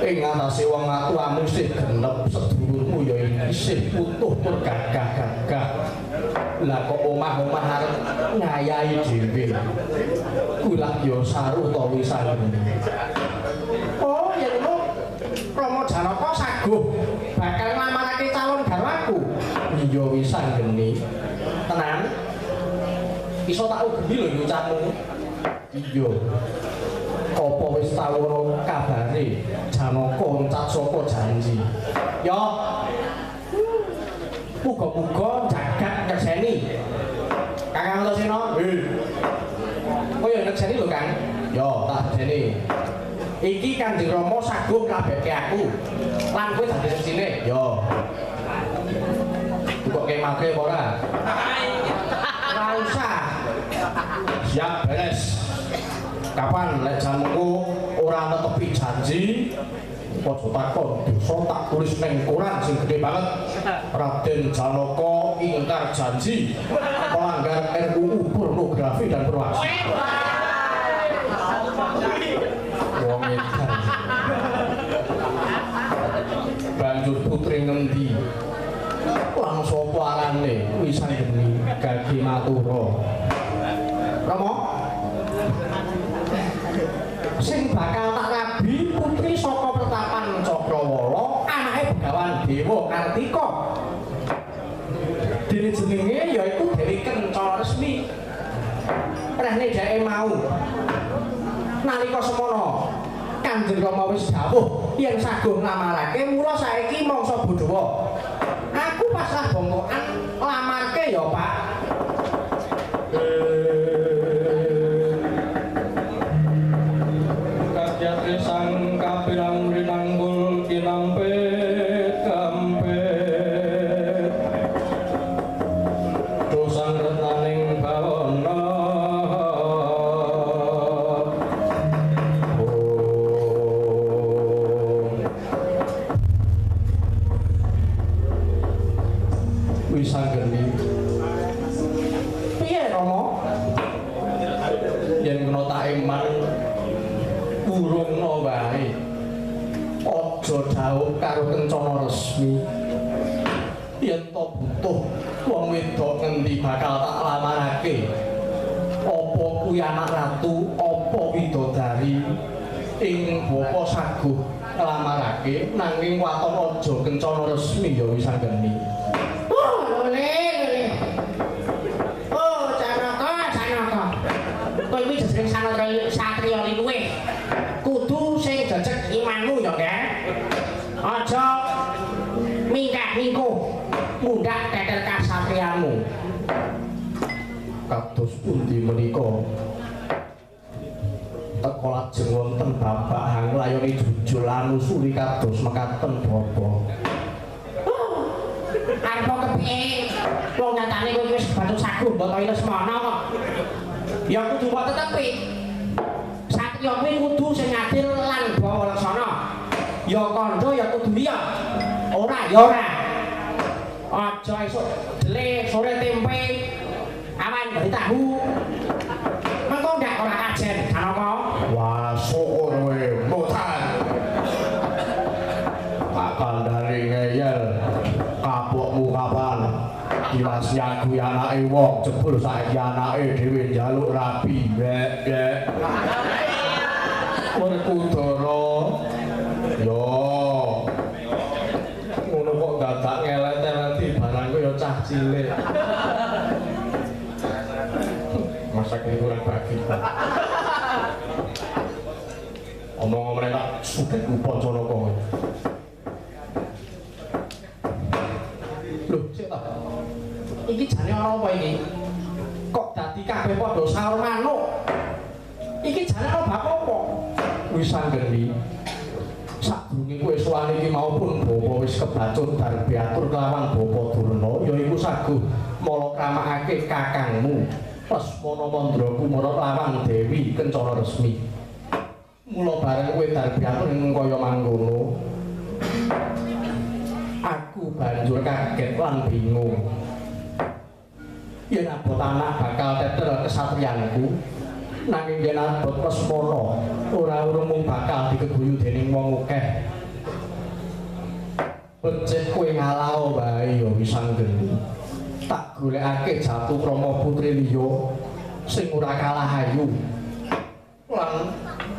Ing atase wong atuamu sing genep sedulurmu ya isih utuh tur gagah-gagah. Lah kok omah-omah arep ngayahi dhewe. Kulah ya saru ta wisan. Oh, ya lho. Rama Janaka saguh bakal nglamarake calon garwaku. Iya wisan geni. Tenan. Iso tak ugemi lho ucapmu. Iya. Apa wis tau ora kabare Janaka ncat saka janji. Ya. Muga-muga jagat nyekseni. Kakang Antasena. Oh ya nyekseni lho, Kang. Ya, tak jeni. Iki Kanjeng Rama saguh nglabekke aku. Lan kowe dadi resine. Ya. Kok ke matre apa ora? Ora usah. Siap beres. Kapan lek jamuku ora netepi janji? Aja takon, dosa tak tulis ning koran sing gede banget. Raden Janaka ingkar janji melanggar RUU pornografi dan berwasi. Wong edan. Banjur putri ngendi? Lan sapa arane? Wisan geni Gage Matura. Rama. Sing bakal tak rabi putri saka Pertapan Cakrawala, anake Begawan Dewa Kartika. Dene jenenge yaiku Dewi Kencana Resmi. Rehne dheke mau. Nalika semono Kanjeng Rama wis dawuh yen saguh nglamarake, mula saiki mangsa Bodhawa. Aku pasrah bongkokan lamarke ya, Pak. Sang kapirang rinanggul kinampet kampet dosang retaning bawana wis anggeni piye Rama yen kena tak eman urungna wae. Aja dhaup karo Kencana Resmi. Yen to butuh wong wedok ngendi bakal tak lamarake. Apa kuwi anak ratu, apa widodari ing bapa saguh nglamarake nanging waton aja Kencana Resmi ya wis anggeni. Oh, lele. Oh, Janaka. Kowe iki jeneng satriya luwih. Kudu sing jejeg imanmu ya, Kang. Aja mingkah-mingkuh mundhak tetel kasatriyamu. Kados pundi menika? Teka lajeng wonten bapak hang layani jujul anusuli kados mekaten Bapak. Arep kepiye? Wong nyatane kowe wis batu saguh mbok Lesmana kok. Ya kudu kok tetepi. Satriya kuwi kudu sing adil lan bawa laksana. Ya kandha ya kudu liya. Ora ya ora. Aja esuk dele sore tempe awan dari tahu. Mengko ndak ora kajen Janaka. Wah, syukur kowe mboten. Tak kandhani ngeyel. Kapokmu kapan? Kilas yagu anake wong jebul saiki anake dhewe njaluk rabi. Bek. Werkudara. Yo. Ngono kok dadak ngelet-eleti barangku ya cah cilik. Masak iki kurang bagi. Omong-omong tak sugih Pancanaka kowe. Lho, sik ta. Iki jane ana apa iki? Kok dadi kabeh padha saur manuk? Iki jane ana bab apa? Wis anggeni. Sadurunge kowe suwane iki maupun bapa wis kebacut darbi atur kelawan Bapa Durna yaiku saguh malakramakake kakangmu Lesmana Mandra Kumara lawan Dewi Kencana Resmi. Mula bareng kowe darbi atur ing kaya mangkono. Aku banjur kaget lan bingung. Yen abot anak bakal tetel kesatriyanku, Nanging yen abot Lesmana ora urung mung bakal dikeguyu dening wong akeh. Becik kowe ngalao wae ya wis anggeni. Tak golekake Jatu Krama putri liya sing ora kalah ayu. Lan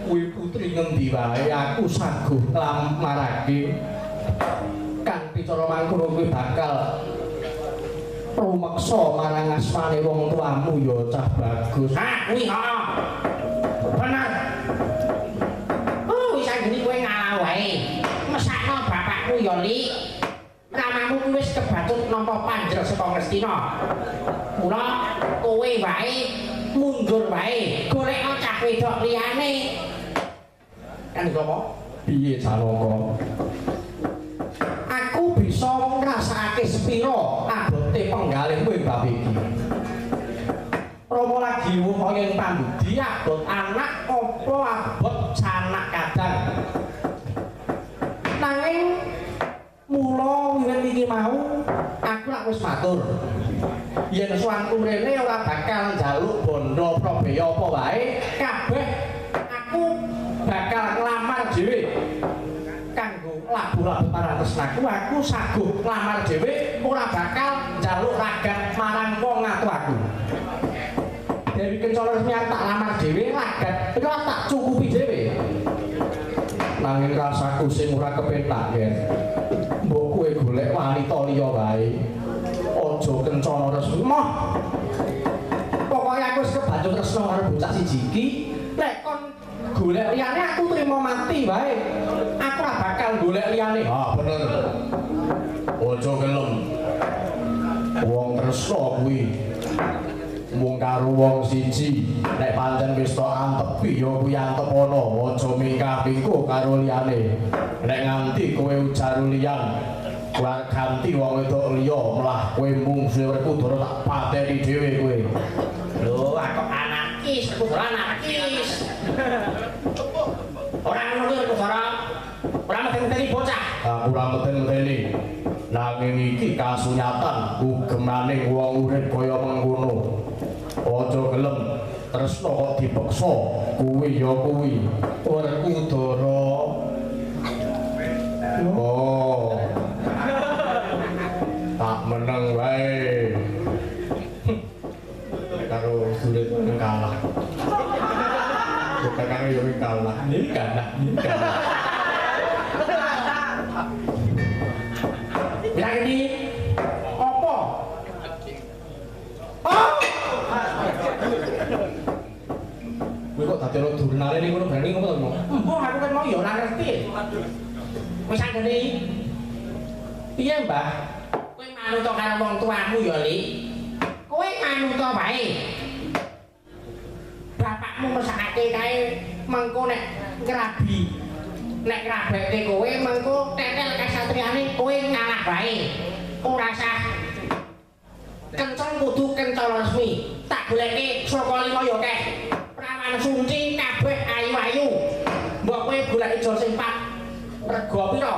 kuwi putri ngendi wae aku saguh nglamarake. Kanthi cara mangkono kuwi bakal rumeksa marang asmane wong tuamu ya cah bagus. Ha, kuwi heeh. Bener. Oh, wis anggene kowe ngalah wae. Mesakno bapakku ya, Li. Ramamu kuwi wis kebatut nampa panjer saka Ngastina. Mula kowe wae mundur wae, golekno cah wedok liyane. Kan apa? Piye Janaka? Aku bisa ngrasakake sepira abote penggalih kowe bab iki. Rama lagi kaya ing pambudi abot anak apa abot sanak kadang. Nanging mula wiwit iki mau aku lak wis matur. Yen suwanku mrene ora bakal njaluk bondo probaya apa wae, kabeh aku bakal nglamar dhewe. Kanggo labuh-labuh marang tresnaku aku saguh nglamar dhewe ora bakal njaluk ragat marang wong ngaku aku. Dewi Kencana Resmi tak lamar dhewe ragat iku tak cukupi dhewe. Nanging rasaku sing ora kepenak yen mbok kowe golek wanita liya wae. Aja Kencana Resmi moh. Pokoke aku wis kebancut tresna karo bocah siji iki, nek kon golek liyane aku trimo mati wae. Aku ora bakal golek liyane. Ah bener. Aja gelem. Wong tresna kuwi mung karo wong siji, nek pancen wis tok antepi ya kuwi antepana, aja mingkah-mingkuh karo liyane. Nek nganti kowe ujar liyan, kowe ganti wong wedok liya, malah kowe mungsuhe uripku durung tak pateni dhewe kowe. Lho, aku anarkis, aku ora anarkis. Ora ngono kuwi aku ora meten-meteni bocah. Aku ora meten-meteni. Nanging iki kasunyatan ugemaning wong urip kaya mengkono. Aja gelem tresna kok dipeksa, kuwi ya kuwi. Werkudara. Oh. Tak meneng wae. Karo sulit kalah. Kakang yo kalah. Ini kalah. Bilang ini apa? Oh! Kowe kok dadi ora durnale ning ngono berani ngopo to, Mo? Mbok aku kan mau ya ora ngerti. Wis anggene piye, Mbah? Kowe manut karo wong tuamu ya, Li. Kowe manut wae. Bapakmu mesakake kae mengko nek ngrabi. Nek ngrabeke kowe mengko tetel kasatriyane kowe ngalah wae. Ora usah kenceng kudu Kencana Resmi. Tak goleke saka lima ya akeh. Prawan sunci kabeh ayu-ayu. Mbok kowe goleki jol sing pat. Rega pira?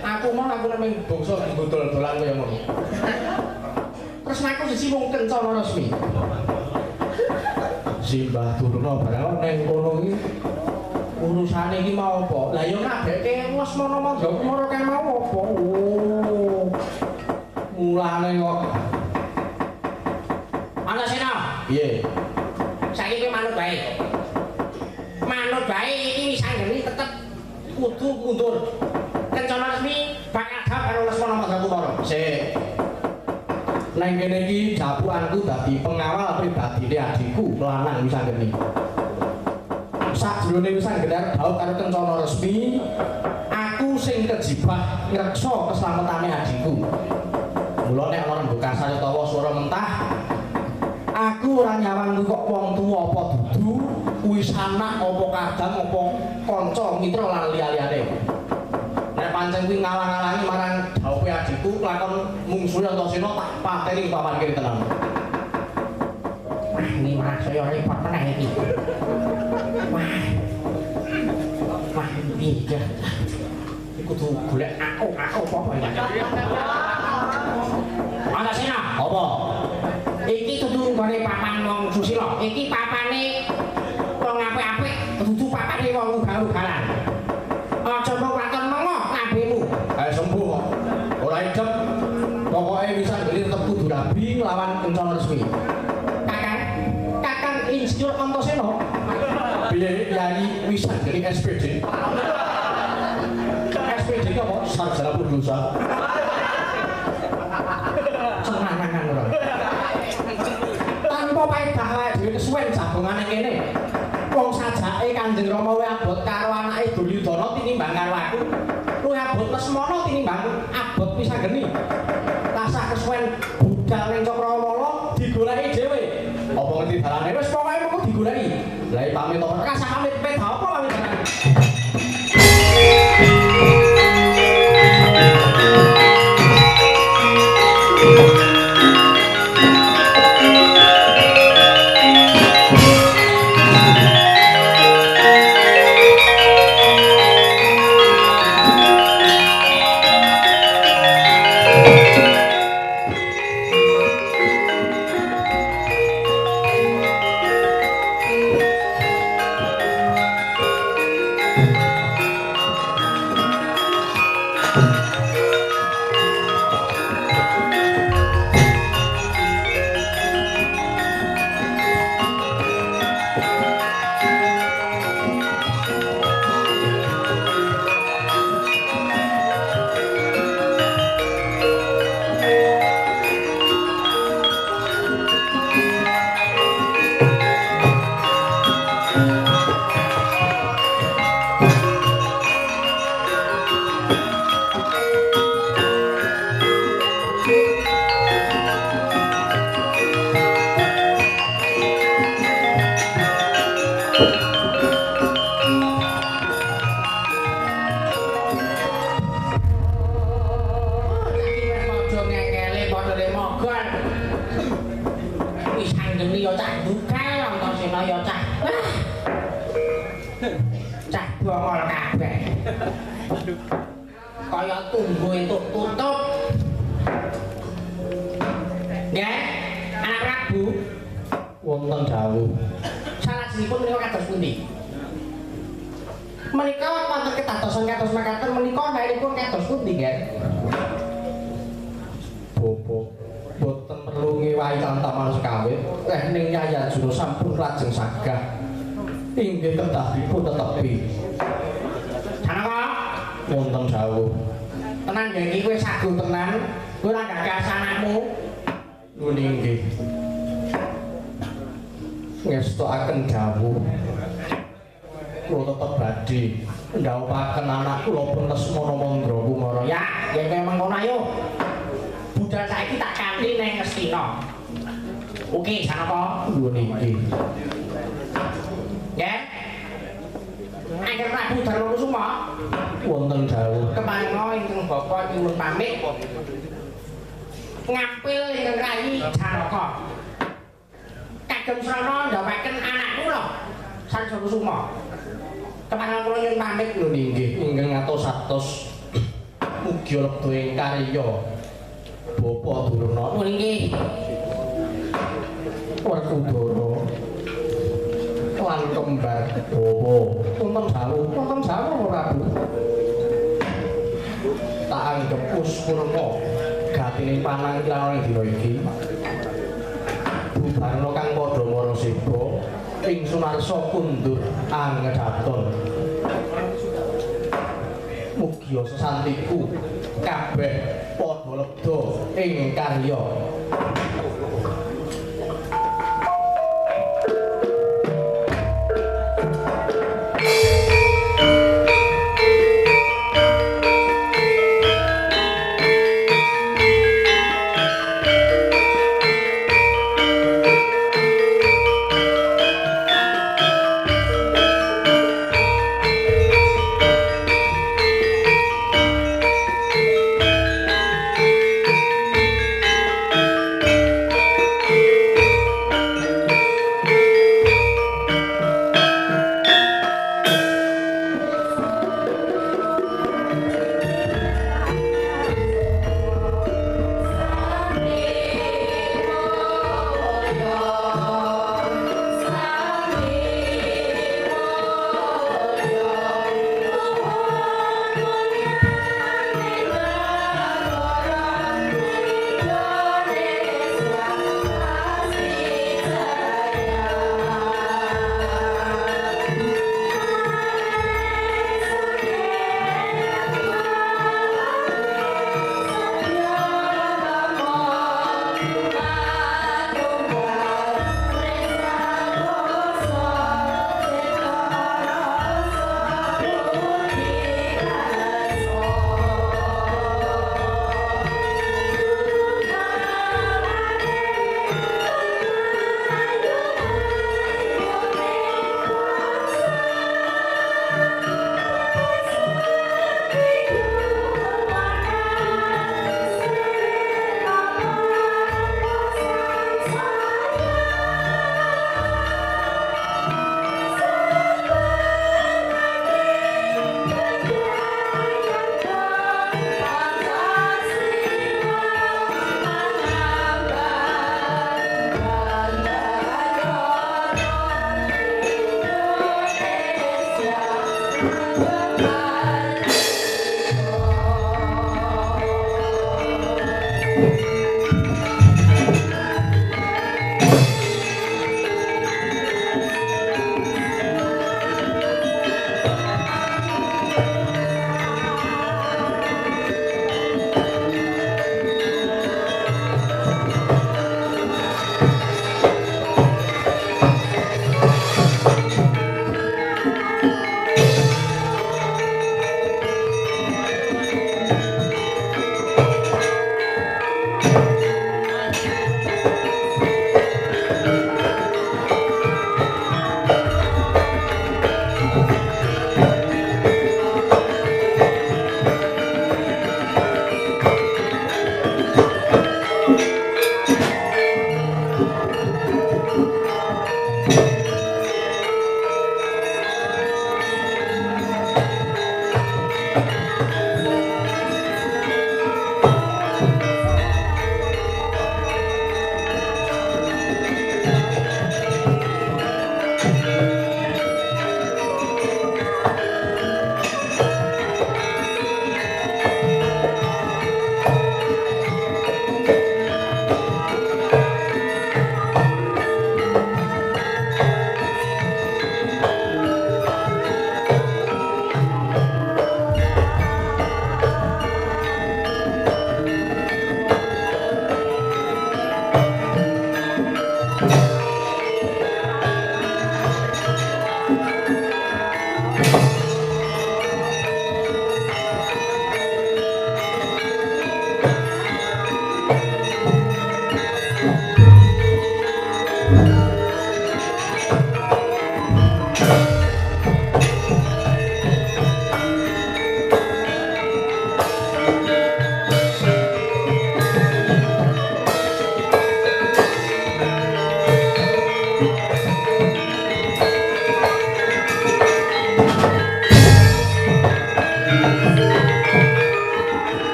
Aku mau aku nek bangsa didol-dolan kaya ngono. Terus aku siji wong Kencana Resmi. Simbah Durna barang ning kono iki urusane iki mau apa? Lah ya ngabeke Lesmana Mandrakumara kae mau apa? Oh. Mulane kok. Antasena. Piye? Saiki kowe manut bae. Manut bae iki wis anggene tetep kudu mundur. Kencana Resmi bakal gak karo Lesmana Mandrakumara. Sik. Nang kene iki jabuanku dadi pengawal pribadine adikku lanang wis anggene. Sajrone wis anggenar dhaup karo Kencana Resmi, aku sing kejibah ngreksa keslametane adikku. Mula nek ana rembugan sare utawa swara mentah, aku ora nyawang kok wong tuwa apa dudu, kuwi sanak apa kadang apa kanca mitra lan liya-liyane. Nek pancen kuwi ngalang-alangi marang dhaupe adikku lakon mungsuhe Antasena tak pateni papan kene tenan. Wah, ini malah saya repot meneh iki. Wah, piye? Iku kudu golek aku apa ya. Antasena, Apa? iki kudu nggone papan wong susila. Iki papane wong apik-apik, dudu papane wong ugal-ugalan. Aja mung waton mengo lambemu. Ayo sembuh kok. Ora idep. Pokoke wisan geni tetep kudu rabi nglawan Kencana Resmi. Kakang Insinyur Antasena. Piye Yai wisan geni SPD? SPD ki apa? Sarjana Produsa. Senangan ora. Tanpa paedah wae dhewe kesuwen jabungane kene. Wong sajake Kanjeng Rama luwih abot karo anake Duryudana tinimbang karo aku. Luwih abot Lesmana tinimbang abot Wisageni. Tasah kesuwen budal ning Cakrawala digoleki dhewe. Apa ngerti dalane? Wis pokoke mengko digoleki. Lah pamit to. Rasa pamit peda apa pamit dalane? Kaya tunggu entuk tutup. Ya, anak Prabu. Wonten dawuh. Salajengipun menika kados pundi? Menika wonten ketadosan kados makaten menika naikipun kados pundi, nggih? Bobo, boten perlu ngewahi tantaman sekawit. Ning Yayan Juna sampun lajeng sagah. Inggih kedahipun tetepi. Janaka Wonten dawuh. tenan ya iki kowe sagu tenan. Kowe ora gagas anakmu. Nuwun inggih. Ngestokaken dawuh. Kula tetep badhe ndhawuhaken anak kula pun Lesmana Mandra Kumara. Ya, yen kowe mengkono ayo. Budal saiki tak kanthi ning Ngastina. Oke, Janaka. Nuwun inggih. Ya. Angger Prabu Darmakusuma Wonten dawuh. kemangga ingkang Bapa nyuwun pamit. Ngampil ingkang rayi Janaka. Kagem srana ndhawaken anak kula Darmakusuma. Kemangga kula nyuwun pamit. Nuwun inggih ingkang atos-atos mugi lebet ing karya Bapa Durna. Nuwun inggih. Werkudara lan kembar Bawa. Wonten dawuh Prabu. Tak anggep Puspurna gatine panangkilan dina iki. Bubarna kang padha mara seba ing Sunarsa kundur anggedaton. Mugi sesantiku kabeh padha lebda ing karya.